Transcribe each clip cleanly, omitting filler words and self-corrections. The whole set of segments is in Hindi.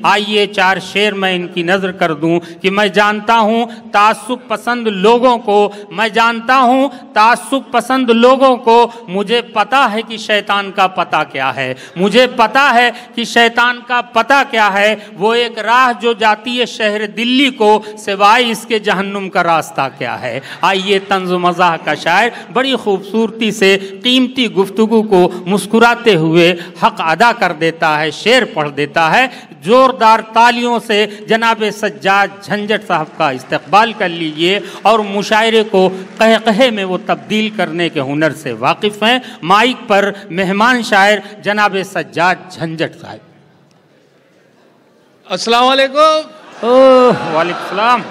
आइए 4 शेर मैं इनकी नजर कर दूं कि मैं जानता हूं तासुब पसंद लोगों को, मैं जानता हूं तासुब पसंद लोगों को, मुझे पता है कि शैतान का पता क्या है, मुझे पता है कि शैतान का पता क्या है। वो एक राह जो जाती है शहर दिल्ली को, सिवाय इसके जहन्नुम का रास्ता क्या है। आइए तंज़ मज़ाह का शायर बड़ी खूबसूरती से कीमती गुफ्तगू को मुस्कुराते हुए हक अदा कर देता है, शेर पढ़ देता है। जोरदार तालियों से जनाब सज्जाद झंझट साहब का इस्तकबाल कर लीजिए और मुशायरे को कहे कहे में वो तब्दील करने के हुनर से वाकिफ़ हैं। माइक पर मेहमान शायर जनाब सज्जाद झंझट साहब। अस्सलाम वालेकुम। वालेकुम सलाम।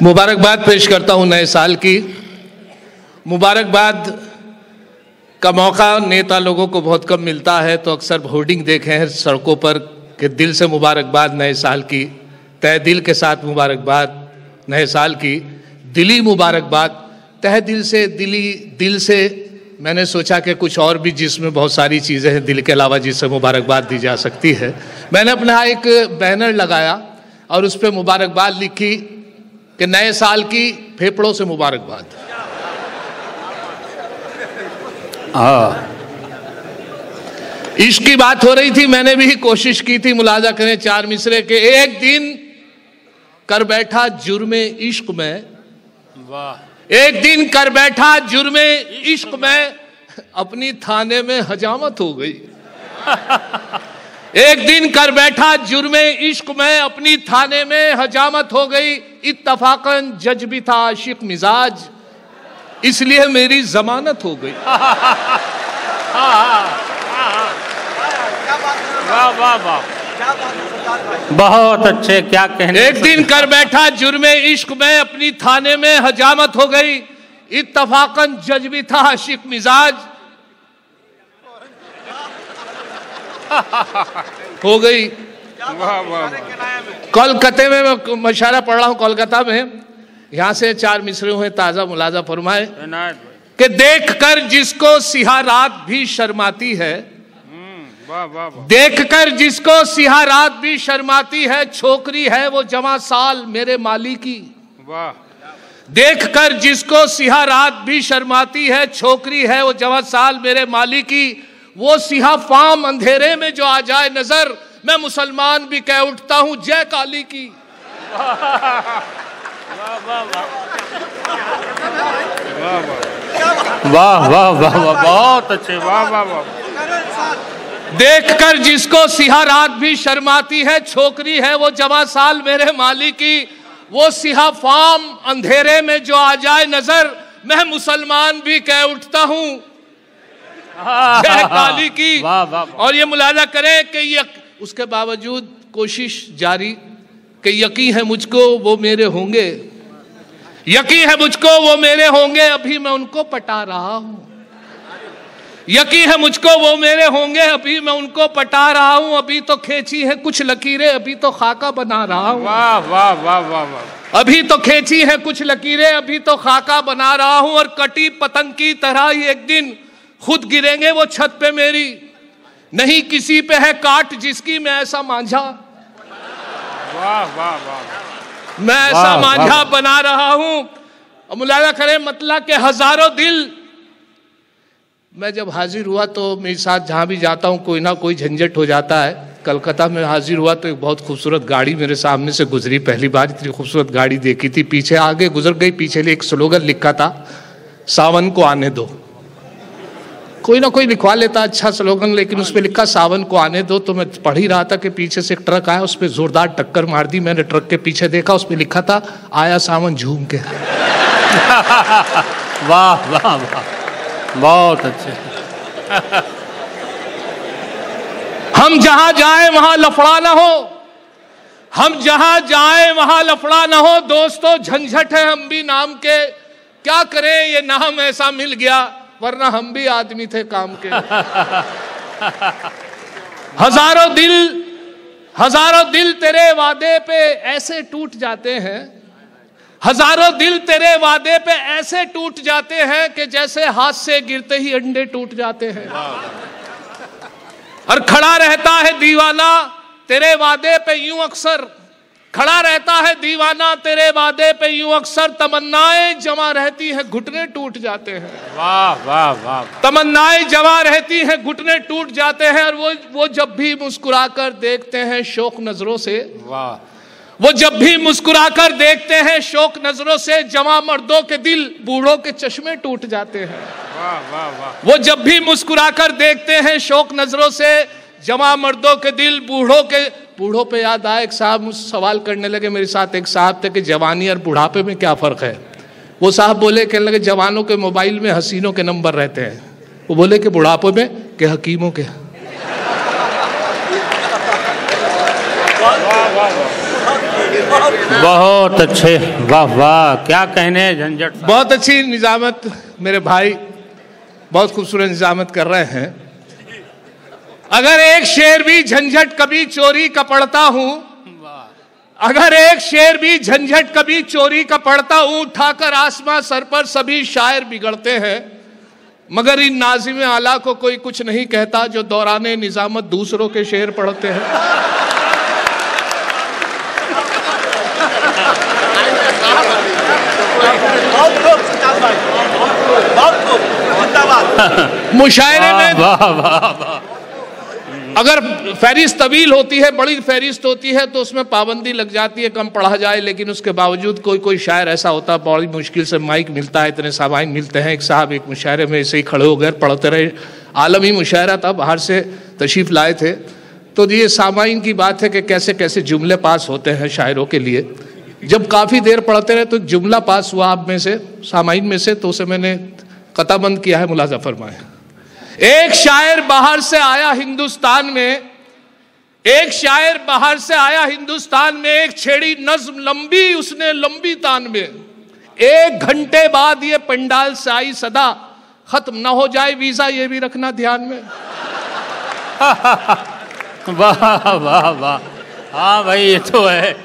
मुबारकबाद पेश करता हूँ नए साल की। मुबारकबाद का मौका नेता लोगों को बहुत कम मिलता है, तो अक्सर होर्डिंग देखे हैं सड़कों पर कि दिल से मुबारकबाद नए साल की, तहे दिल के साथ मुबारकबाद नए साल की, दिली मुबारकबाद, तहे दिल से, दिल से। मैंने सोचा कि कुछ और भी जिसमें बहुत सारी चीज़ें हैं दिल के अलावा जिससे मुबारकबाद दी जा सकती है। मैंने अपना एक बैनर लगाया और उस पर मुबारकबाद लिखी कि नए साल की फेफड़ों से मुबारकबाद। इश्क की बात हो रही थी, मैंने भी कोशिश की थी, मुलाजा करें 4 मिसरे के। एक दिन कर बैठा जुर्मे इश्क में, वाह, एक दिन कर बैठा जुर्मे इश्क में, अपनी थाने में हजामत हो गई। एक दिन कर बैठा जुर्मे इश्क में, अपनी थाने में हजामत हो गई। इत्तफाकन जज भी था आशिक मिजाज, इसलिए मेरी जमानत हो गई। वाह वाह वाह, बहुत अच्छे, क्या कहने। एक दिन कर बैठा जुर्मे इश्क में, अपनी थाने में हजामत हो गई। इत्तफाकन जज भी था आशिक मिजाज, हो गई। कोलकाता में मैं मशारा पढ़ रहा हूँ, कोलकाता में, यहाँ से 4 मिसरे हुए, ताज़ा मुलाजा फरमाए कि देख कर जिसको सिहा रात भी शर्माती है, देख कर जिसको सिहा रात भी शर्माती है, छोकरी है वो जवां साल मेरे माली की। देख कर जिसको सिहा रात भी शर्माती है, छोकरी है वो जवां साल मेरे माली की। वो सिहा फाम अंधेरे में जो आ जाए नजर, मैं मुसलमान भी कह उठता हूं जय काली की। वाह वाह वाह वाह, बहुत अच्छे, वाह वाह वाह। देख कर जिसको सिहा रात भी शर्माती है, छोकरी है वो जवां साल मेरे माली की। वो सिहा फाम अंधेरे में जो आ जाए नजर, मैं मुसलमान भी कह उठता हूं जय काली की। और ये मुलाजा करें कि ये उसके बावजूद कोशिश जारी कि यकीन है मुझको वो मेरे होंगे, यकीन है मुझको वो मेरे होंगे, अभी मैं उनको पटा रहा हूं। यकीन है मुझको वो मेरे होंगे, अभी मैं उनको पटा रहा हूं। अभी तो खींची है कुछ लकीरें, अभी तो खाका बना रहा हूं। वाह वाह वाह वाह वाह। अभी तो खींची है कुछ लकीरें, अभी तो खाका बना रहा हूं। और कटी पतंग की तरह ही एक दिन खुद गिरेंगे वो छत पे मेरी। नहीं किसी पे है काट जिसकी मैं ऐसा मांझा, वाह वाह वाह, मैं ऐसा मांझा बना रहा हूं। मुलाजा करें मतलब के हजारों दिल। मैं जब हाजिर हुआ तो मेरे साथ जहाँ भी जाता हूँ कोई ना कोई झंझट हो जाता है। कलकत्ता में हाजिर हुआ तो एक बहुत खूबसूरत गाड़ी मेरे सामने से गुजरी, पहली बार इतनी खूबसूरत गाड़ी देखी थी। पीछे आगे गुजर गई, पीछे एक स्लोगन लिखा था, सावन को आने दो। कोई ना कोई लिखवा लेता अच्छा स्लोगन, लेकिन उस पर लिखा सावन को आने दो। तो मैं पढ़ ही रहा था कि पीछे से एक ट्रक आया, उस पर जोरदार टक्कर मार दी। मैंने ट्रक के पीछे देखा, उस पर लिखा था आया सावन झूम के। वाह वाह वाह, बहुत अच्छे। हम जहां जाए वहां लफड़ा ना हो, हम जहां जाए वहां लफड़ा ना हो। दोस्तों झंझट है हम भी नाम के, क्या करें ये नाम ऐसा मिल गया, वरना हम भी आदमी थे काम के। हजारों दिल तेरे वादे पे ऐसे टूट जाते हैं, हजारों दिल तेरे वादे पे ऐसे टूट जाते हैं कि जैसे हाथ से गिरते ही अंडे टूट जाते हैं। और खड़ा रहता है दीवाना तेरे वादे पे यूं अक्सर, खड़ा रहता है दीवाना तेरे वादे पे यूं अक्सर, तमन्नाएं जमा रहती हैं घुटने टूट जाते हैं। वाह वाह वाह। तमन्नाएं जमा रहती हैं घुटने टूट जाते हैं, और वो जब भी मुस्कुराकर देखते हैं शौक नजरों से, वाह, वो जब भी मुस्कुराकर देखते हैं शौक नजरों से, जवां मर्दों के दिल बूढ़ों के चश्मे टूट जाते हैं। वाह वाह वाह। वो जब भी मुस्कुराकर देखते हैं शौक नजरों से, जवां मर्दों के दिल बूढ़ों पे याद आया। एक साहब मुझसे सवाल करने लगे, मेरे साथ एक साहब थे कि जवानी और बुढ़ापे में क्या फर्क है। वो साहब बोले, कहने लगे जवानों के मोबाइल में हसीनों के नंबर रहते हैं, वो बोले कि बुढ़ापे में के हकीमों के। बहुत अच्छे, वाह वाह, क्या कहने झंझट। बहुत अच्छी निजामत मेरे भाई, बहुत खूबसूरत निजामत कर रहे हैं। अगर एक शेर भी झंझट कभी चोरी का पढ़ता हूं, अगर एक शेर भी झंझट कभी चोरी का पढ़ता हूं, उठाकर आसमां सर पर सभी शायर बिगड़ते हैं, मगर इन नाज़िम आला को कोई कुछ नहीं कहता जो दौराने निजामत दूसरों के शेर पढ़ते हैं। मुशायरे में वाह वाह वाह। अगर फहरिस्त तवील होती है, बड़ी फहरिस्त होती है, तो उसमें पाबंदी लग जाती है कम पढ़ा जाए, लेकिन उसके बावजूद कोई शायर ऐसा होता है बड़ी मुश्किल से माइक मिलता है, इतने सामाइन मिलते हैं। एक साहब एक मुशायरे में ऐसे ही खड़े हो गए, पढ़ते रहे, आलमी मुशायरा था, बाहर से तशरीफ लाए थे। तो ये सामाइन की बात है कि कैसे कैसे जुमले पास होते हैं शायरों के लिए। जब काफ़ी देर पढ़ते रहे तो जुमला पास हुआ आप में से, सामाइन में से, तो उसे मैंने कताबंद किया है, मुलाजा फरमाए। एक शायर बाहर से आया हिंदुस्तान में, एक शायर बाहर से आया हिंदुस्तान में, एक छेड़ी नज्म लंबी उसने लंबी तान में, 1 घंटे बाद ये पंडाल से आई सदा, खत्म ना हो जाए वीजा ये भी रखना ध्यान में। वाह वाह वाह, हाँ भाई ये तो है,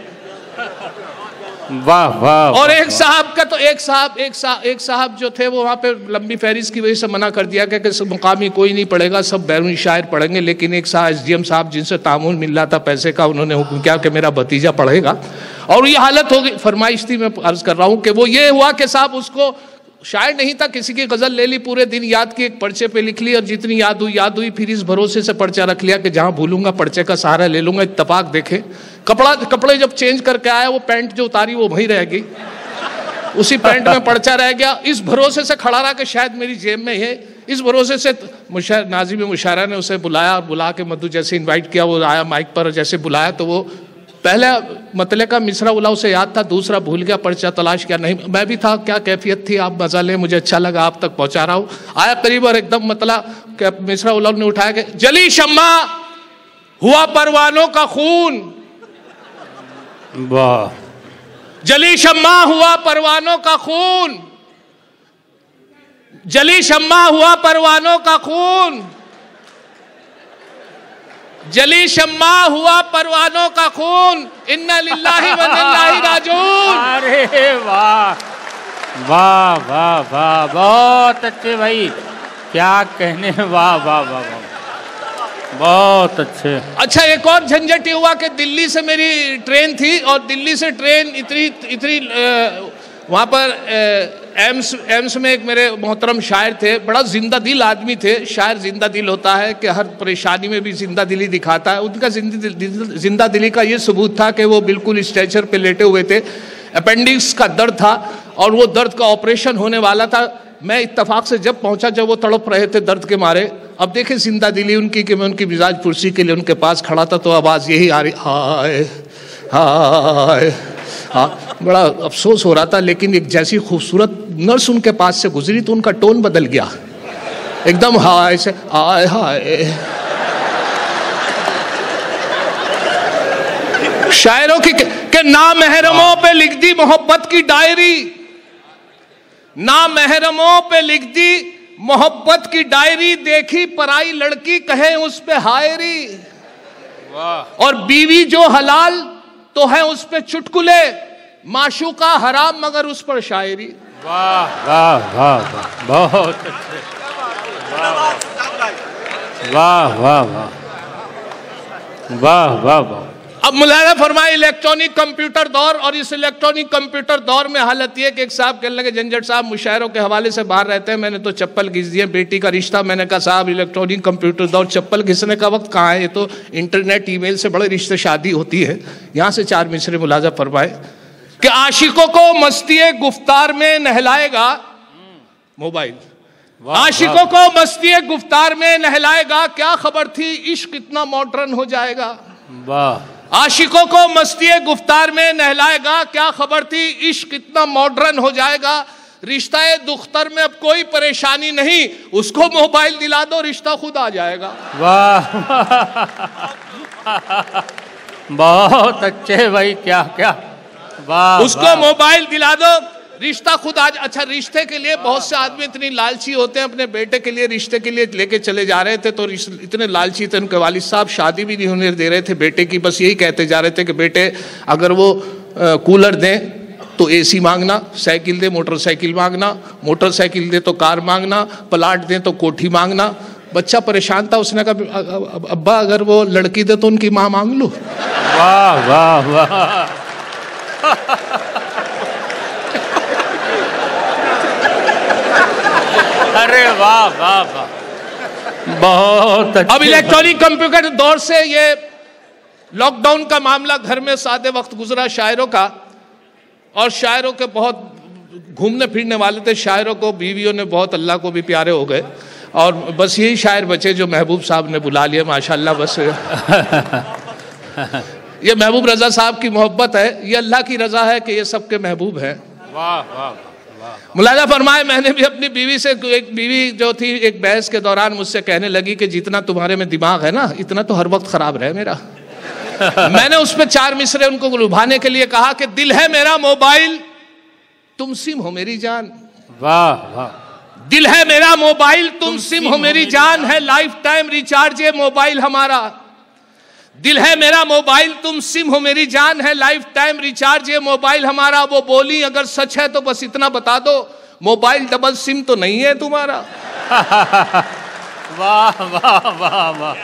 वाह वाह। और एक साहब का तो एक साहब जो थे वो वहाँ पे लंबी फहरिस्त की वजह से मना कर दिया कि मुकामी कोई नहीं पढ़ेगा, सब बैरूनी शायर पढ़ेंगे। लेकिन एक साहब SDM साहब जिनसे तामुल मिल रहा था पैसे का, उन्होंने हुक्म किया कि मेरा भतीजा पढ़ेगा, और ये हालत हो गई। फरमाइश थी, मैं अर्ज कर रहा हूँ कि वो ये हुआ कि साहब उसको शायर नहीं था, किसी की गजल ले ली, पूरे दिन याद की, एक पर्चे पे लिख ली, और जितनी याद हुई, फिर इस भरोसे से पर्चा रख लिया कि जहाँ भूलूंगा पर्चे का सहारा ले लूंगा। इत्तफाक देखे कपड़े जब चेंज करके आया, वो पैंट जो उतारी वो वहीं रह गई, उसी पैंट में पर्चा रह गया। इस भरोसे से खड़ा रहा कि शायद मेरी जेब में है, इस भरोसे से नाज़िम मुशायरा ने उसे बुलाया, और बुला के मधु जैसे इन्वाइट किया, वो आया माइक पर, जैसे बुलाया तो वो पहला मतले का मिसरा उला उसे याद था, दूसरा भूल गया, पर्चा तलाश किया नहीं। मैं भी था, क्या कैफियत थी, आप मजा लें, मुझे अच्छा लगा, आप तक पहुंचा रहा हूँ। आया करीब और एकदम मतला मिसरा उला ने उठाया कि जली शम्मा हुआ परवानों का खून, वाह, जली शम्मा हुआ परवानों का खून, जली शम्मा हुआ परवानों का खून, जली शम्मा हुआ परवानों का खून, इन्ना लिल्लाहि व इन्ना इलैहि राजिऊन। अरे वाह वाह वाह वाह, बहुत अच्छे भाई, क्या कहने, वाह वाह वाह वाह, बहुत अच्छे। अच्छा, एक और झंझट ये हुआ कि दिल्ली से मेरी ट्रेन थी, और दिल्ली से ट्रेन इतनी वहाँ पर एम्स में एक मेरे मोहतरम शायर थे, बड़ा जिंदा दिल आदमी थे। शायर जिंदा दिल होता है कि हर परेशानी में भी जिंदा दिली दिखाता है। उनका जिंदा दिली का ये सबूत था कि वो बिल्कुल स्ट्रेचर पे लेटे हुए थे, अपेंडिक्स का दर्द था, और वो दर्द का ऑपरेशन होने वाला था। मैं इत्तफाक से जब पहुंचा, जब वो तड़प रहे थे दर्द के मारे। अब देखें जिंदा दिली उनकी कि मैं उनकी मिजाज पुरसी के लिए उनके पास खड़ा था, तो आवाज़ यही आ रही, हाय हाय हाँ। बड़ा अफसोस हो रहा था, लेकिन एक जैसी खूबसूरत नर्स उनके पास से गुजरी तो उनका टोन बदल गया, एकदम हाय से हाय हाय। शायरों की के नामहरमों पे लिख दी मोहब्बत की डायरी, नामहरमों पे लिख दी मोहब्बत की डायरी, देखी पराई लड़की कहे उस पे हायरी, और बीवी जो हलाल तो है उस पे चुटकुले, माशूका हराम मगर उस पर शायरी। वाह वाह वाह वाह, बहुत अच्छे, वाह वाह वाह। वाह वाह वाह। अब मुलाहिजा फरमाए इलेक्ट्रॉनिक कंप्यूटर दौर, और इस इलेक्ट्रॉनिक कंप्यूटर दौर में हालत ये कि एक साहब कहने लगे झंझट साहब मुशायरों के हवाले से बाहर रहते हैं, मैंने तो चप्पल घिस दिए, बेटी का रिश्ता। मैंने कहा साहब इलेक्ट्रॉनिक कंप्यूटर दौर, चप्पल घिसने का वक्त कहाँ है, ये तो इंटरनेट ईमेल से बड़े रिश्ते शादी होती है। यहाँ से 4 मिसरे मुलाहिजा फरमाए कि आशिकों को मस्ती गुफ्तार में नहलाएगा मोबाइल, आशिकों को मस्ती गुफ्तार में नहलाएगा, क्या खबर थी इश्क इतना मॉडर्न हो जाएगा। वाह। आशिकों को मस्ती गुफ्तार में नहलाएगा, क्या खबर थी इश्क इतना मॉडर्न हो जाएगा। रिश्ता दुख्तर में अब कोई परेशानी नहीं, उसको मोबाइल दिला दो रिश्ता खुद आ जाएगा। वाह बहुत अच्छे भाई, क्या क्या वाह। उसको मोबाइल दिला दो रिश्ता खुद आज। अच्छा, रिश्ते के लिए बहुत से आदमी इतनी लालची होते हैं, अपने बेटे के लिए रिश्ते के लिए लेके चले जा रहे थे तो इतने लालची थे, उनके वालिद साहब शादी भी नहीं होने दे रहे थे बेटे की, बस यही कहते जा रहे थे कि बेटे अगर वो कूलर दें तो एसी मांगना, साइकिल दे मोटरसाइकिल मांगना, मोटरसाइकिल दे तो कार मांगना, प्लाट दें तो कोठी मांगना। बच्चा परेशान था, उसने कहा अब्बा अगर वो लड़की दे तो उनकी माँ मांग लो। वाह वाह वाह। अरे वाह वाह वाह बहुत अच्छे। अब इलेक्ट्रॉनिक कंप्यूटर दौर से ये लॉकडाउन का मामला घर में सादे वक्त गुजरा शायरों का, और शायरों के बहुत घूमने फिरने वाले थे, शायरों को बीवियों ने बहुत अल्लाह को भी प्यारे हो गए, और बस यही शायर बचे जो महबूब साहब ने बुला लिया माशाल्लाह। बस ये महबूब रजा साहब की मोहब्बत है, ये अल्लाह की रजा है कि ये सबके महबूब हैं। वाह वाह। मुलाहिजा फरमाए मैंने भी अपनी बीवी से, एक बीवी जो थी एक बहस के दौरान मुझसे कहने लगी कि जितना तुम्हारे में दिमाग है ना इतना तो हर वक्त खराब रहे मेरा। मैंने उस पर 4 मिसरे उनको लुभाने के लिए कहा कि दिल है मेरा मोबाइल तुम सिम हो मेरी जान। वाह वाह। दिल है मेरा मोबाइल तुम सिम हो मेरी जान, है लाइफ टाइम रिचार्ज ये मोबाइल हमारा। दिल है मेरा मोबाइल तुम सिम हो मेरी जान, है लाइफ टाइम रिचार्ज ये मोबाइल हमारा। वो बोली अगर सच है तो बस इतना बता दो, मोबाइल डबल सिम तो नहीं है तुम्हारा। वाह वाह वाह वाह।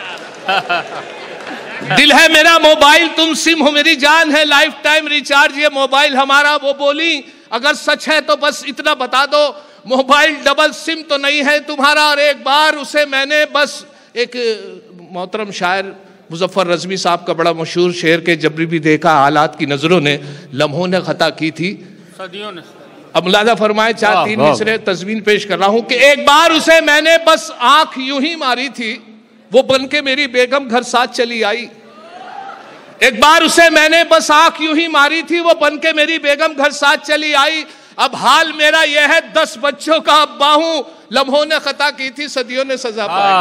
दिल है मेरा मोबाइल तुम सिम हो मेरी जान, है लाइफ टाइम रिचार्ज ये मोबाइल हमारा। वो बोली अगर सच है तो बस इतना बता दो, मोबाइल डबल सिम तो नहीं है तुम्हारा। और एक बार उसे मैंने बस, एक मोहतरम शायर मुजफ्फर रज़वी साहब का बड़ा मशहूर शेर के जबरी भी देखा हालात की नजरों ने, लम्हों ने खता की थी सदियों ने। अब मुलाहिजा फरमाए 4-3 मिसरे तस्वीर पेश कर रहा हूं कि एक बार उसे मैंने बस आंख यूं ही मारी थी, वो बन के मेरी बेगम घर साथ चली आई। एक बार उसे मैंने बस आंख यूं ही मारी थी, वो बन के मेरी बेगम घर साथ चली आई। अब हाल मेरा यह है 10 बच्चों का अब्बा हूं, लम्हों ने खता की थी सदियों ने सजा पाई।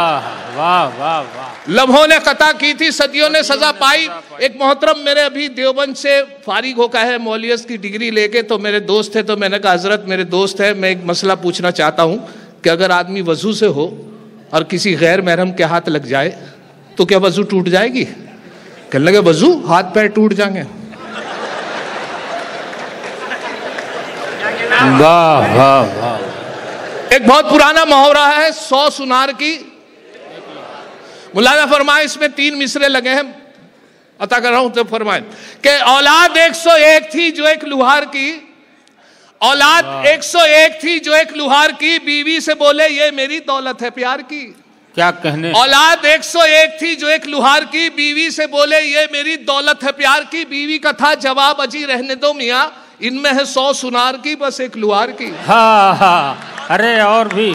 वाह वाह वाह। लम्हों ने खता की थी सदियों ने सजा पाई। एक मोहतरम मेरे अभी देवबंद से फारिग होकर है मौलियस की डिग्री लेके, तो मेरे दोस्त थे, तो मैंने कहा हजरत मेरे दोस्त है, मैं एक मसला पूछना चाहता हूं कि अगर आदमी वजू से हो और किसी गैर महरम के हाथ लग जाए तो क्या वजू टूट जाएगी? कहने लगे वजू हाथ पैर टूट जाएंगे। वाह वाह वाह। एक बहुत पुराना मुहावरा है 100 सुनार की। मुलाहिजा फरमाए इसमें 3 मिसरे लगे हैं, अता कर रहा हूं तो फरमाए कि औलाद 101 थी जो एक लुहार की, औलाद 101 थी जो एक लुहार की, बीवी से बोले ये मेरी दौलत है प्यार की। क्या कहने। औलाद 101 थी जो एक लुहार की, बीवी से बोले ये मेरी दौलत है प्यार की। बीवी का था जवाब अजी रहने दो मियाँ, इनमें है 100 सुनार की बस एक लुहार की। हाँ हाँ। अरे और भी